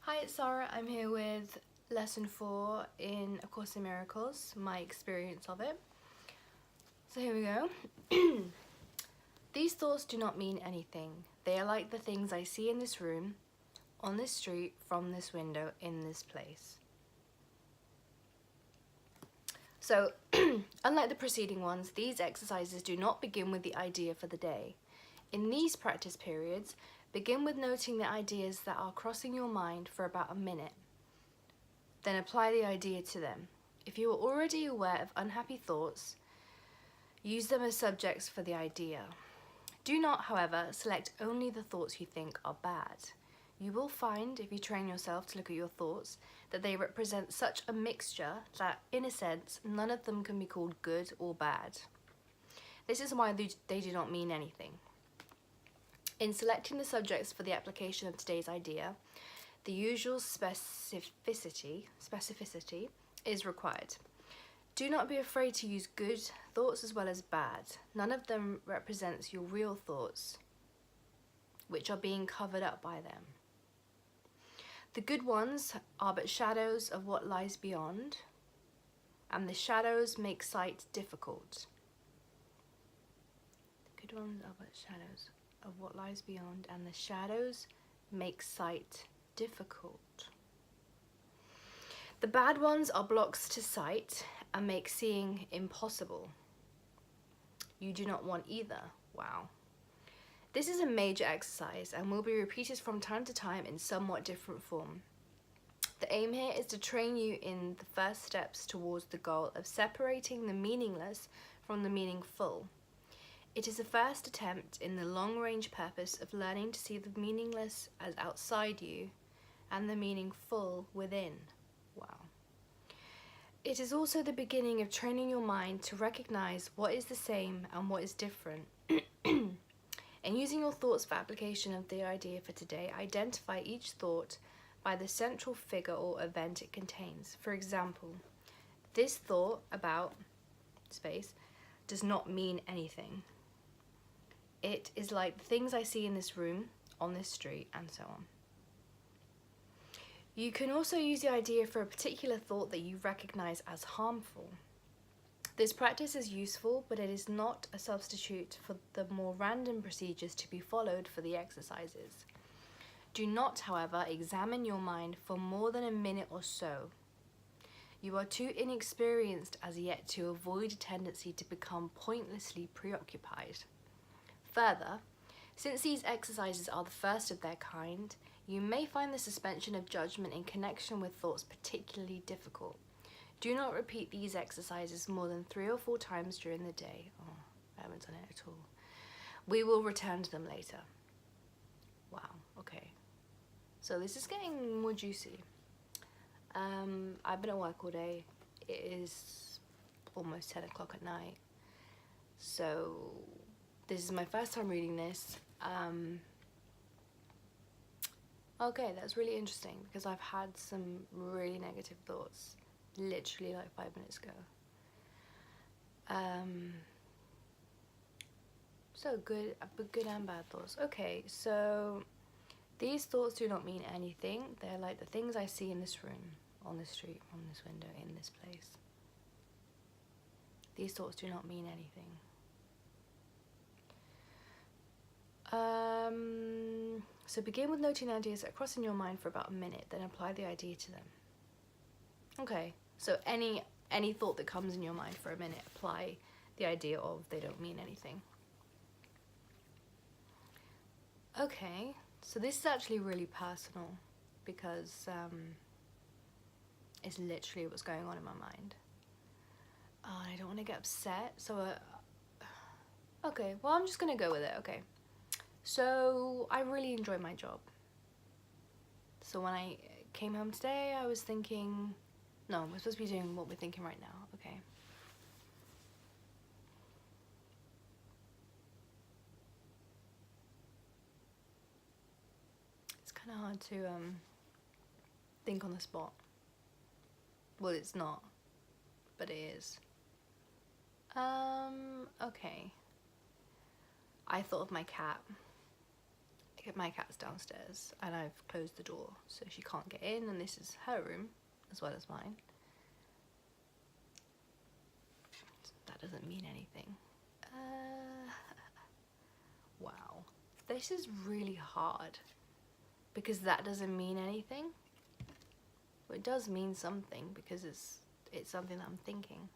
Hi, it's Sarah. I'm here with lesson 4 in A Course in Miracles, my experience of it. So here we go. These thoughts do not mean anything. They are like the things I see in this room, on this street, from this window, in this place. So, unlike the preceding ones, these exercises do not begin with the idea for the day. In these practice periods, begin with noting the ideas that are crossing your mind for about a minute. Then apply the idea to them. If you are already aware of unhappy thoughts, use them as subjects for the idea. Do not, however, select only the thoughts you think are bad. You will find, if you train yourself to look at your thoughts, that they represent such a mixture that, in a sense, none of them can be called good or bad. This is why they do not mean anything. In selecting the subjects for the application of today's idea, the usual specificity is required. Do not be afraid to use good thoughts as well as bad. None of them represents your real thoughts, which are being covered up by them. The good ones are but shadows of what lies beyond, and the shadows make sight difficult. The good ones are but shadows of what lies beyond, and the shadows make sight difficult. The bad ones are blocks to sight and make seeing impossible. You do not want either. Wow. This is a major exercise and will be repeated from time to time in somewhat different form. The aim here is to train you in the first steps towards the goal of separating the meaningless from the meaningful. It is the first attempt in the long-range purpose of learning to see the meaningless as outside you and the meaningful within. Wow. It is also the beginning of training your mind to recognize what is the same and what is different. And using your thoughts for application of the idea for today, identify each thought by the central figure or event it contains. For example, this thought about space does not mean anything. It is like the things I see in this room, on this street, and so on. You can also use the idea for a particular thought that you recognize as harmful. This practice is useful, but it is not a substitute for the more random procedures to be followed for the exercises. Do not, however, examine your mind for more than a minute or so. You are too inexperienced as yet to avoid a tendency to become pointlessly preoccupied. Further, since these exercises are the first of their kind, you may find the suspension of judgment in connection with thoughts particularly difficult. Do not repeat these exercises more than 3 or 4 times during the day. Oh, I haven't done it at all. We will return to them later. Wow, okay. So this is getting more juicy. I've been at work all day. It is almost 10 o'clock at night. So this is my first time reading this. Okay, that's really interesting because I've had some really negative thoughts literally like 5 minutes ago. So good, but good and bad thoughts. Okay, so these thoughts do not mean anything. They're like the things I see in this room, on this street, from this window, in this place. These thoughts do not mean anything. So begin with noting the ideas that cross in your mind for about a minute, then apply the idea to them. Okay, so any thought that comes in your mind for a minute, apply the idea of they don't mean anything. Okay, so this is actually really personal because it's literally what's going on in my mind. Oh, and I don't want to get upset, so okay, well, I'm just gonna go with it. Okay, so I really enjoy my job. So when I came home today, I was thinking, no, we're supposed to be doing what we're thinking right now. Okay. It's kind of hard to think on the spot. Well, it's not, but it is. Okay. I thought of my cat. my cat's downstairs and I've closed the door so she can't get in, and this is her room as well as mine. That doesn't mean anything. Wow, this is really hard because that doesn't mean anything. Well, it does mean something because it's something that I'm thinking.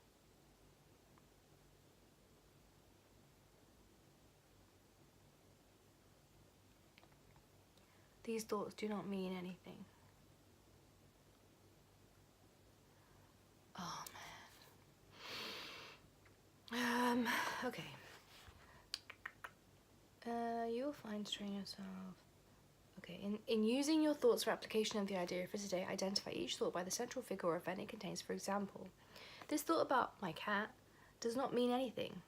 These thoughts do not mean anything. Oh man. Okay. You'll find strain yourself. Okay, in using your thoughts for application of the idea for today, identify each thought by the central figure or event it contains. For example, this thought about my cat does not mean anything.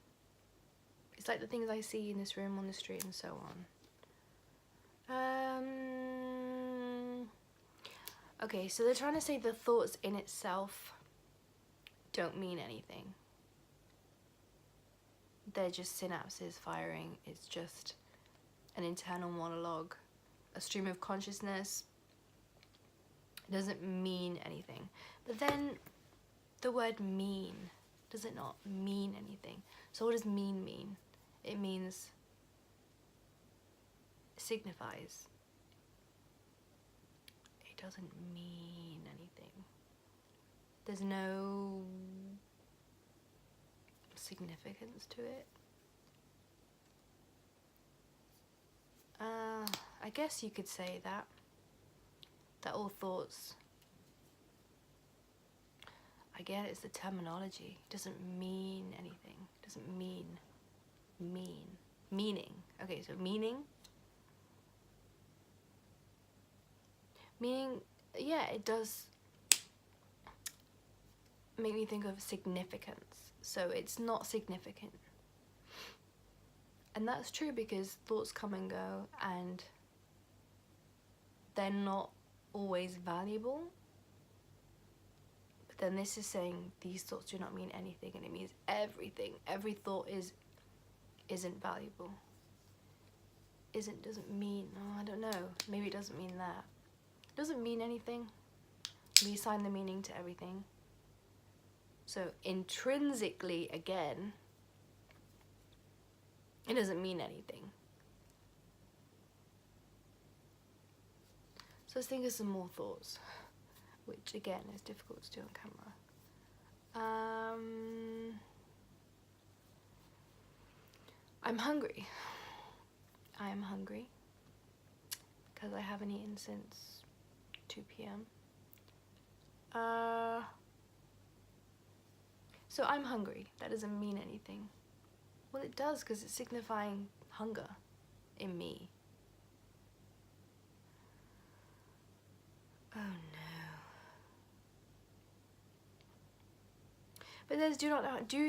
It's like the things I see in this room, on the street, and so on. Okay, so they're trying to say the thoughts in itself don't mean anything. They're just synapses firing. It's just an internal monologue, a stream of consciousness. It doesn't mean anything. But then the word mean, does it not mean anything? So what does mean? It means, signifies. It doesn't mean anything. There's no significance to it. I guess you could say that all thoughts, I get it's the terminology, it doesn't mean anything, it doesn't meaning. Okay, so meaning, yeah, it does make me think of significance. So it's not significant. And that's true because thoughts come and go and they're not always valuable. But then this is saying these thoughts do not mean anything, and it means everything. Every thought isn't valuable. Doesn't mean, oh, I don't know. Maybe it doesn't mean that. It doesn't mean anything. We assign the meaning to everything. So intrinsically, again, it doesn't mean anything. So let's think of some more thoughts, which again is difficult to do on camera. I'm hungry. I am hungry because I haven't eaten since 2 p.m. So I'm hungry. That doesn't mean anything. Well, it does because it's signifying hunger in me. Oh no. But there's do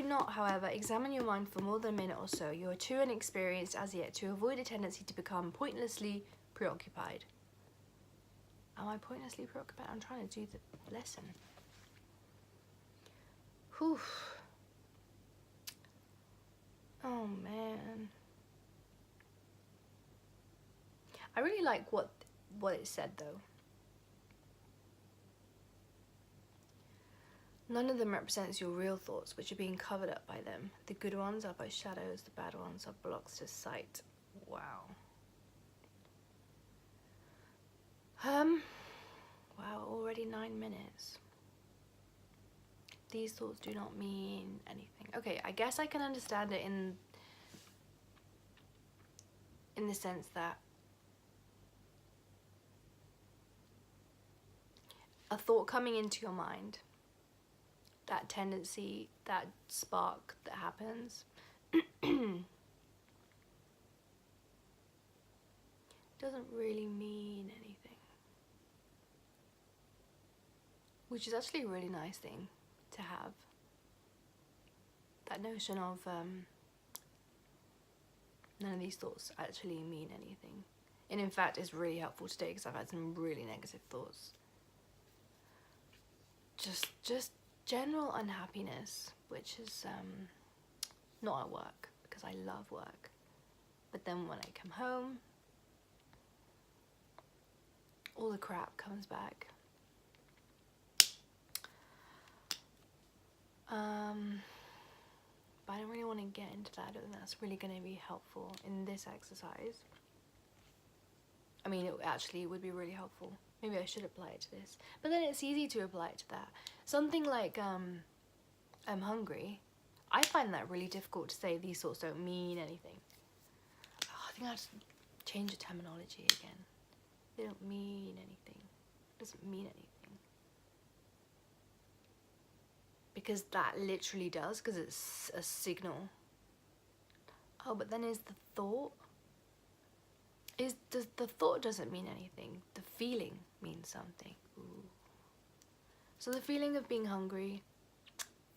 not, however, examine your mind for more than a minute or so. You are too inexperienced as yet to avoid a tendency to become pointlessly preoccupied. Am I pointlessly preoccupied? I'm trying to do the lesson. Whew. Oh man. I really like what it said though. None of them represents your real thoughts, which are being covered up by them. The good ones are but shadows, the bad ones are blocks to sight. Wow. Wow, already 9 minutes. These thoughts do not mean anything. Okay, I guess I can understand it in the sense that a thought coming into your mind, that tendency, that spark that happens, doesn't really mean anything. Which is actually a really nice thing to have. That notion of none of these thoughts actually mean anything. And in fact, it's really helpful today because I've had some really negative thoughts. Just general unhappiness, which is not at work because I love work. But then when I come home, all the crap comes back. But I don't really want to get into that. I don't think that's really going to be helpful in this exercise. I mean, it actually would be really helpful. Maybe I should apply it to this. But then it's easy to apply it to that. Something like, I'm hungry. I find that really difficult to say. These thoughts don't mean anything. Oh, I think I have to change the terminology again. They don't mean anything. It doesn't mean anything. Because that literally does, because it's a signal. Oh, but then is the thought? The thought doesn't mean anything. The feeling means something. Ooh. So the feeling of being hungry,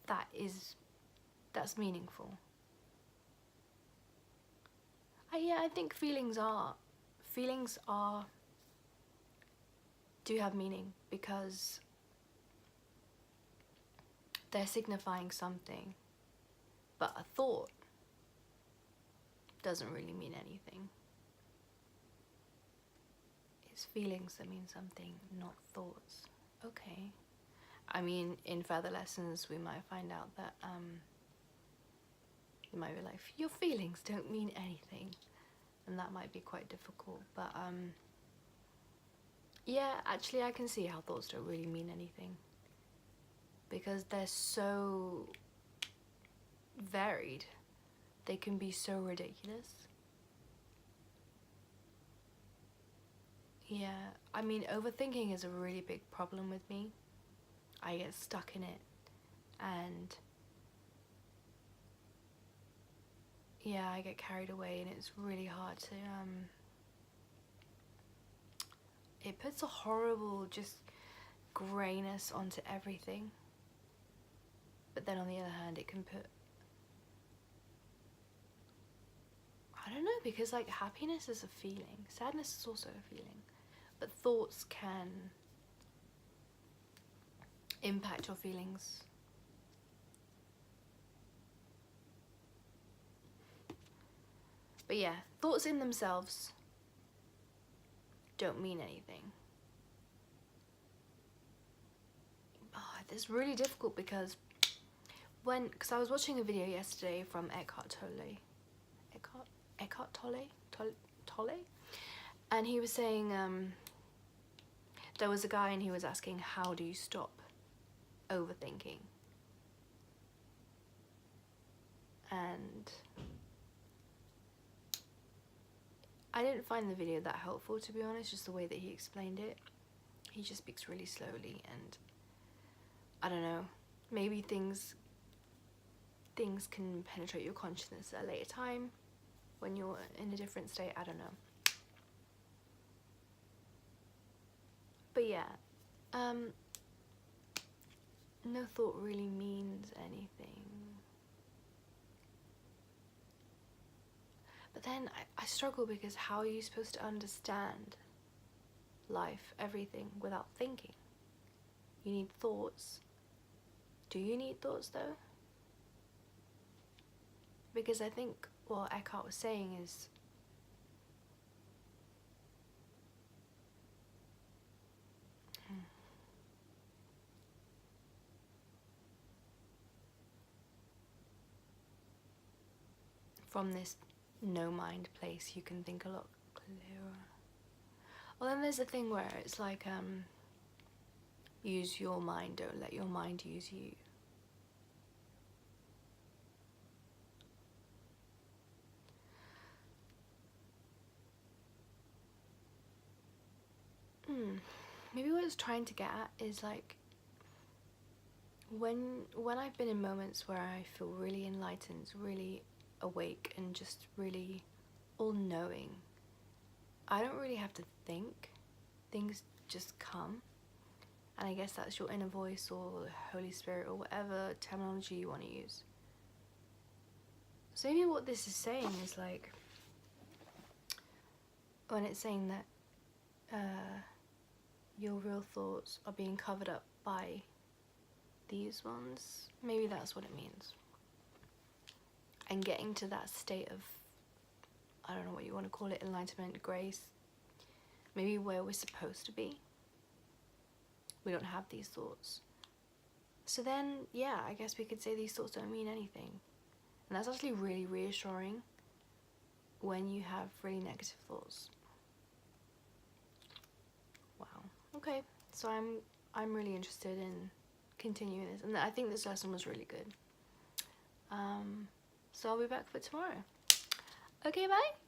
that's meaningful. Yeah, I think feelings do have meaning, because they're signifying something. But a thought doesn't really mean anything. It's feelings that mean something, not thoughts. Okay. I mean, in further lessons, we might find out that, you might be like, your feelings don't mean anything. And that might be quite difficult. But, yeah, actually, I can see how thoughts don't really mean anything. Because they're so varied. They can be so ridiculous. Yeah, I mean, overthinking is a really big problem with me. I get stuck in it, and yeah, I get carried away, and it's really hard to, it puts a horrible just greyness onto everything. But then on the other hand, it can put, I don't know, because like happiness is a feeling, sadness is also a feeling, but thoughts can impact your feelings. But yeah, thoughts in themselves don't mean anything. Oh, it's really difficult because I was watching a video yesterday from Eckhart Tolle, and he was saying, there was a guy and he was asking, how do you stop overthinking? And I didn't find the video that helpful, to be honest, just the way that he explained it. He just speaks really slowly, and I don't know, maybe things can penetrate your consciousness at a later time when you're in a different state. I don't know. But yeah, no thought really means anything. But then I struggle, because how are you supposed to understand life, everything, without thinking? You need thoughts. Do you need thoughts though? Because I think what Eckhart was saying is, from this no mind place, you can think a lot clearer. Well, then there's a thing where it's like, use your mind, don't let your mind use you. Maybe what it's trying to get at is like, when I've been in moments where I feel really enlightened, really awake, and just really all-knowing, I don't really have to think. Things just come. And I guess that's your inner voice or the Holy Spirit or whatever terminology you want to use. So maybe what this is saying is like, when it's saying that your real thoughts are being covered up by these ones, maybe that's what it means. And getting to that state of, I don't know what you want to call it, enlightenment, grace, maybe where we're supposed to be. We don't have these thoughts. So then, yeah, I guess we could say these thoughts don't mean anything. And that's actually really reassuring when you have really negative thoughts. Wow. Okay, so I'm really interested in continuing this, and I think this lesson was really good. So I'll be back for tomorrow. Okay, bye.